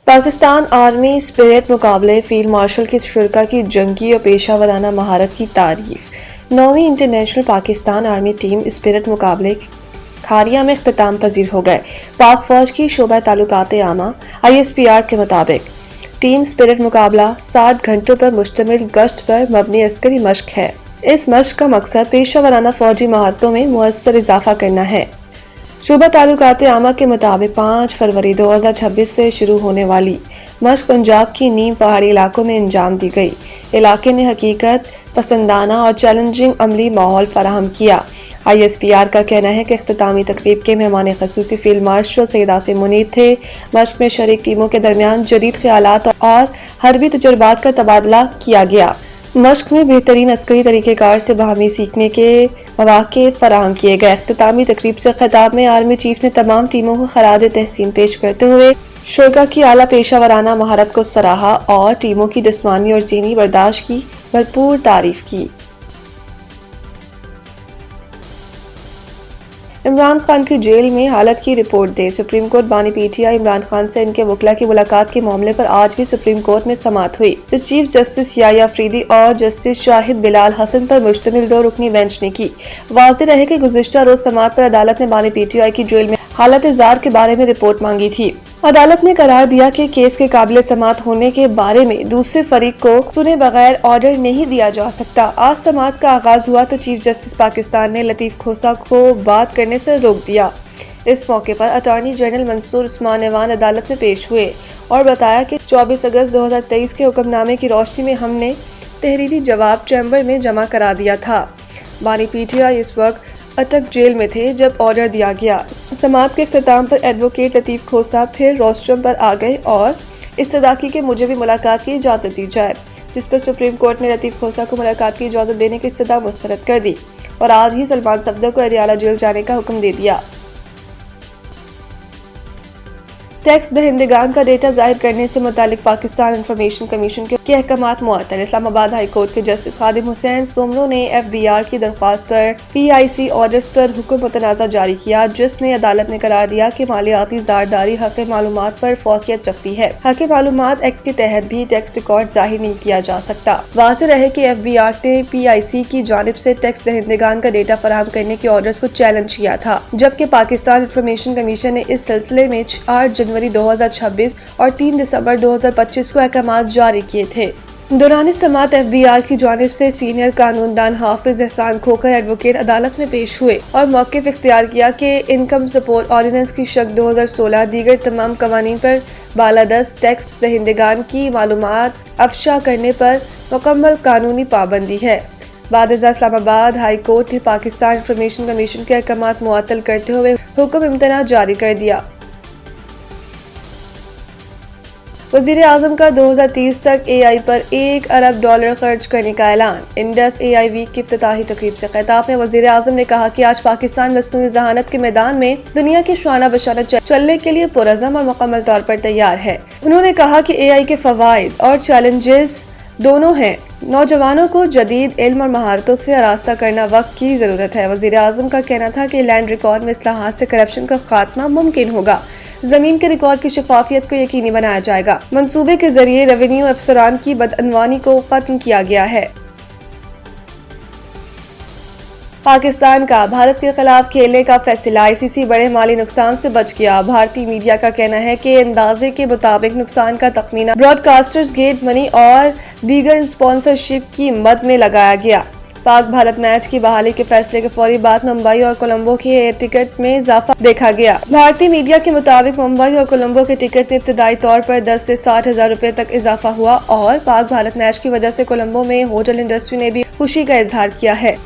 Pakistan army spirit مقابلے field marshal K شرکاء کی جنگی اور پیشہ ورانہ مہارت کی تعریف۔ 9ویں international Pakistan army team spirit مقابلے کھاریا میں اختتام پذیر ہو گئے۔ پاک فوج کی شعبہ تعلقات عامہ ISPR کے مطابق ٹیم اسپرٹ مقابلہ 60 گھنٹوں پر مشتمل گشت پر مبنی عسکری مشق ہے۔ اس مشق کا مقصد پیشہ ورانہ فوجی مہارتوں میں مؤثر اضافہ کرنا ہے۔ شعبہ تعلقات عامہ کے مطابق 5 فروری 2026 سے شروع ہونے والی مشق پنجاب کی نیم پہاڑی علاقوں میں انجام دی گئی۔ علاقے نے حقیقت پسندانہ اور چیلنجنگ عملی ماحول فراہم کیا۔ ISPR کا کہنا ہے کہ اختتامی تقریب کے مہمان خصوصی فیلڈ مارشل سید عاصم منیر تھے۔ مشق میں شریک ٹیموں کے درمیان جدید خیالات اور حربی تجربات کا تبادلہ کیا گیا۔ مشق میں بہترین عسکری طریقہ کار سے باہمی سیکھنے کے مواقع فراہم کیے گئے۔ اختتامی تقریب سے خطاب میں آرمی چیف نے تمام ٹیموں کو خراج تحسین پیش کرتے ہوئے شرکاء کی اعلیٰ پیشہ ورانہ مہارت کو سراہا اور ٹیموں کی جسمانی اور ذہنی برداشت کی بھرپور تعریف کی۔ عمران خان کی جیل میں حالت کی رپورٹ دیں۔ سپریم کورٹ بانی PTI عمران خان سے ان کے وکلاء کی ملاقات کے معاملے پر آج بھی سپریم کورٹ میں سماعت ہوئی، جو چیف جسٹس یحییٰ افریدی اور جسٹس شاہد بلال حسن پر مشتمل 2 رکنی بینچ نے کی۔ واضح رہے کہ گزشتہ روز سماعت پر عدالت نے بانی PTI کی جیل میں حالت زار کے بارے میں رپورٹ مانگی تھی۔ عدالت نے قرار دیا کہ کیس کے قابل سماعت ہونے کے بارے میں دوسرے فریق کو سنے بغیر آرڈر نہیں دیا جا سکتا۔ آج سماعت کا آغاز ہوا تو چیف جسٹس پاکستان نے لطیف کھوسہ کو بات کرنے سے روک دیا۔ اس موقع پر اٹارنی جنرل منصور عثمان ایوان عدالت میں پیش ہوئے اور بتایا کہ 24 اگست 2023 کے حکم نامے کی روشنی میں ہم نے تحریری جواب چیمبر میں جمع کرا دیا تھا۔ بانی PTI اس وقت اٹک جیل میں تھے جب آرڈر دیا گیا۔ سماعت کے اختتام پر ایڈوکیٹ لطیف کھوسہ پھر روسٹرم پر آ گئے اور استدعا کی کہ مجھے بھی ملاقات کی اجازت دی جائے، جس پر سپریم کورٹ نے لطیف کھوسہ کو ملاقات کی اجازت دینے کی استدعا مسترد کر دی اور آج ہی سلمان صفدر کو اڈیالہ جیل جانے کا حکم دے دیا۔ ٹیکس دہندگان کا ڈیٹا ظاہر کرنے سے متعلق پاکستان انفارمیشن کمیشن کے احکامات معطل۔ اسلام آباد ہائی کورٹ کے جسٹس خادم حسین سومرو نے FBR کی درخواست پر PIC آرڈرز پر حکم متنازع جاری کیا، جس میں عدالت نے قرار دیا کہ مالیاتی زارداری حق معلومات پر فوقیت رکھتی ہے۔ حق معلومات ایکٹ کے تحت بھی ٹیکس ریکارڈ ظاہر نہیں کیا جا سکتا۔ واضح رہے کہ FBR نے PIC کی جانب سے ٹیکس دہندگان کا ڈیٹا فراہم کرنے کے آرڈرز کو چیلنج کیا تھا، جبکہ پاکستان انفارمیشن کمیشن نے اس سلسلے میں 8 جنوری 2026 اور 3 دسمبر 2025 کو احکامات جاری کیے تھے۔ دوران سماعت FBR کی جانب سے سینئر قانون دان حافظ احسان کھوکھر ایڈوکیٹ عدالت میں پیش ہوئے اور موقف اختیار کیا کہ انکم سپورٹ آرڈیننس کی شق 2016 دیگر تمام قوانین پر بالادست ٹیکس دہندگان کی معلومات افشا کرنے پر مکمل قانونی پابندی ہے۔ بعد ازاں اسلام آباد ہائی کورٹ نے پاکستان انفارمیشن کمیشن کے احکامات معطل کرتے ہوئے حکم امتناع جاری کر دیا۔ وزیر اعظم کا 2030 تک AI پر $1 ارب خرچ کرنے کا اعلان۔ انڈس AI ویک کی افتتاحی تقریب سے خطاب میں وزیر اعظم نے کہا کہ آج پاکستان مصنوعی ذہانت کے میدان میں دنیا کے شانہ بشانہ چلنے کے لیے پرعزم اور مکمل طور پر تیار ہے۔ انہوں نے کہا کہ AI کے فوائد اور چیلنجز دونوں ہیں۔ نوجوانوں کو جدید علم اور مہارتوں سے آراستہ کرنا وقت کی ضرورت ہے۔ وزیر اعظم کا کہنا تھا کہ لینڈ ریکارڈ میں اصلاحات سے کرپشن کا خاتمہ ممکن ہوگا۔ زمین کے ریکارڈ کی شفافیت کو یقینی بنایا جائے گا۔ منصوبے کے ذریعے ریونیو افسران کی بدعنوانی کو ختم کیا گیا ہے۔ پاکستان کا بھارت کے خلاف کھیلنے کا فیصلہ، ICC بڑے مالی نقصان سے بچ گیا۔ بھارتی میڈیا کا کہنا ہے کہ اندازے کے مطابق نقصان کا تخمینہ براڈ کاسٹرز گیٹ منی اور دیگر اسپانسرشپ کی مد میں لگایا گیا۔ پاک بھارت میچ کی بحالی کے فیصلے کے فوری بعد ممبئی اور کولمبو کے ایئر ٹکٹ میں اضافہ دیکھا گیا۔ بھارتی میڈیا کے مطابق ممبئی اور کولمبو کے ٹکٹ میں ابتدائی طور پر 10 سے 60 ہزار روپے تک اضافہ ہوا اور پاک بھارت میچ کی وجہ سے کولمبو میں ہوٹل انڈسٹری نے بھی خوشی کا اظہار کیا ہے۔